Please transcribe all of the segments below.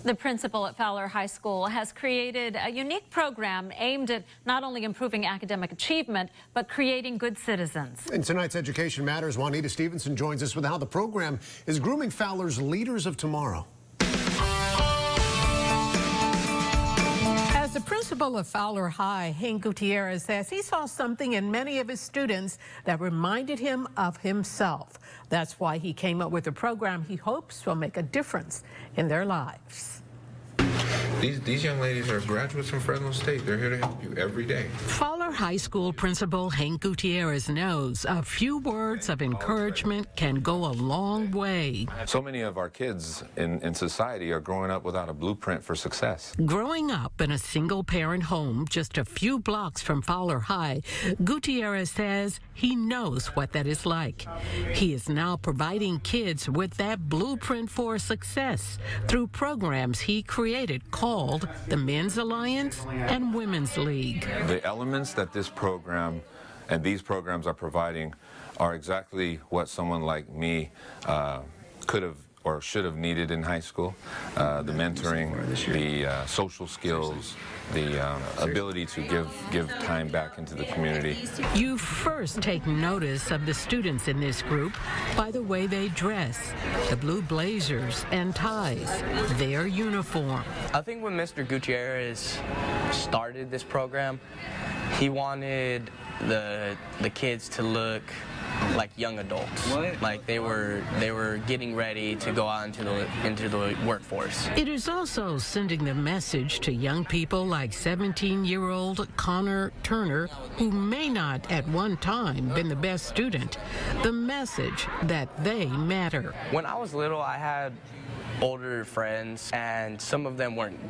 The principal at Fowler High School has created a unique program aimed at not only improving academic achievement, but creating good citizens. In tonight's Education Matters, Juanita Stevenson joins us with how the program is grooming Fowler's leaders of tomorrow. As the principal of Fowler High, Hank Gutierrez says he saw something in many of his students that reminded him of himself. That's why he came up with a program he hopes will make a difference in their lives. These young ladies are graduates from Fresno State. They're here to help you every day. Fowler High School Principal Hank Gutierrez knows a few words of encouragement can go a long way. So many of our kids in society are growing up without a blueprint for success. Growing up in a single-parent home just a few blocks from Fowler High, Gutierrez says he knows what that is like. He is now providing kids with that blueprint for success through programs he created called the Men's Alliance and Women's League. The elements that this program and these programs are providing are exactly what someone like me could have or should have needed in high school. The mentoring, the social skills, the ability to give time back into the community. You first take notice of the students in this group by the way they dress, the blue blazers and ties, their uniform. I think when Mr. Gutierrez started this program, he wanted the kids to look like young adults, like they were getting ready to go out into the workforce. It is also sending the message to young people like 17-year-old Connor Turner, who may not at one time been the best student, the message that they matter. When I was little, I had older friends, and some of them weren't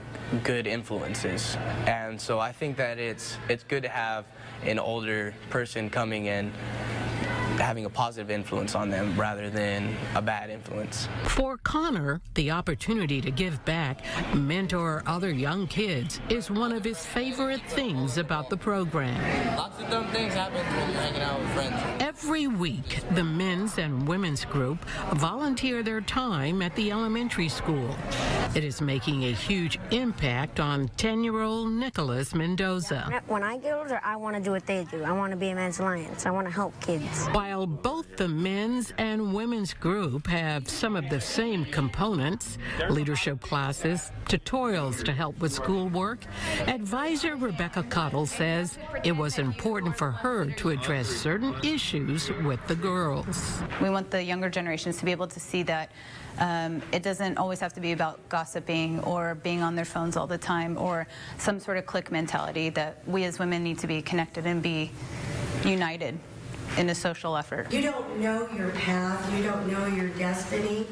good influences, and so I think that it's good to have an older person coming in, having a positive influence on them rather than a bad influence. For Connor, the opportunity to give back, mentor other young kids, is one of his favorite things about the program. Lots of dumb things happen when you're hanging out with friends. Every week, the men's and women's group volunteer their time at the elementary school. It is making a huge impact on 10-year-old Nicholas Mendoza. When I get older, I want to do what they do. I want to be a Men's Alliance. I want to help kids. While both the men's and women's group have some of the same components, leadership classes, tutorials to help with schoolwork, advisor Rebecca Cottle says it was important for her to address certain issues with the girls. We want the younger generations to be able to see that it doesn't always have to be about gossiping or being on their phones all the time or some sort of clique mentality, that we as women need to be connected and be united in a social effort. You don't know your path, you don't know your destiny,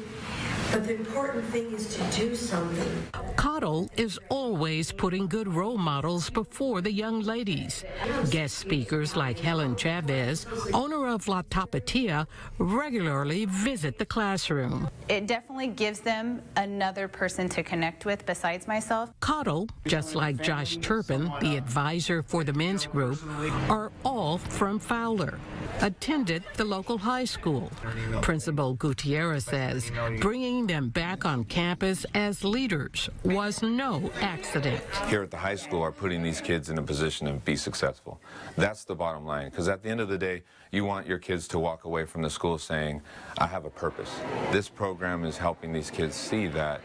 but the important thing is to do something. Cottle is always putting good role models before the young ladies. Guest speakers like Helen Chavez, owner of La Tapatia, regularly visit the classroom. It definitely gives them another person to connect with besides myself. Cottle, just like Josh Turpin, the advisor for the men's group, are all from Fowler, attended the local high school. Principal Gutierrez says bringing them back on campus as leaders was no accident. Here at the high school are putting these kids in a position to be successful. That's the bottom line, because at the end of the day, you want your kids to walk away from the school saying, I have a purpose. This program is helping these kids see that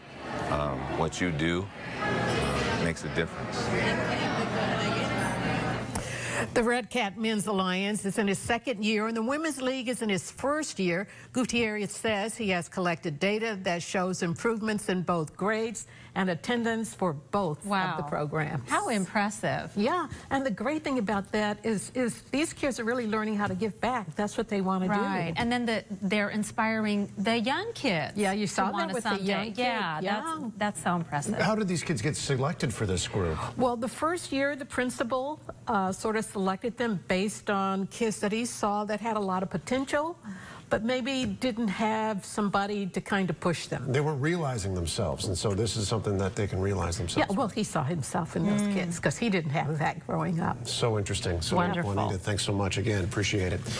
what you do makes a difference. The Red Cat Men's Alliance is in his second year, and the Women's League is in his first year. Gutierrez says he has collected data that shows improvements in both grades and attendance for both of the programs. How impressive. Yeah, and the great thing about that is these kids are really learning how to give back. That's what they want to do. Right, and then they're inspiring the young kids. Yeah, you saw that with the young kids. Yeah, that's so impressive. How did these kids get selected for this group? Well, the first year, the principal sort of selected them based on kids that he saw that had a lot of potential, but maybe didn't have somebody to kind of push them. They weren't realizing themselves, and so this is something that they can realize themselves. Yeah, well, he saw himself in those kids because he didn't have that growing up. So interesting. So wonderful. Juanita, thanks so much again. Appreciate it.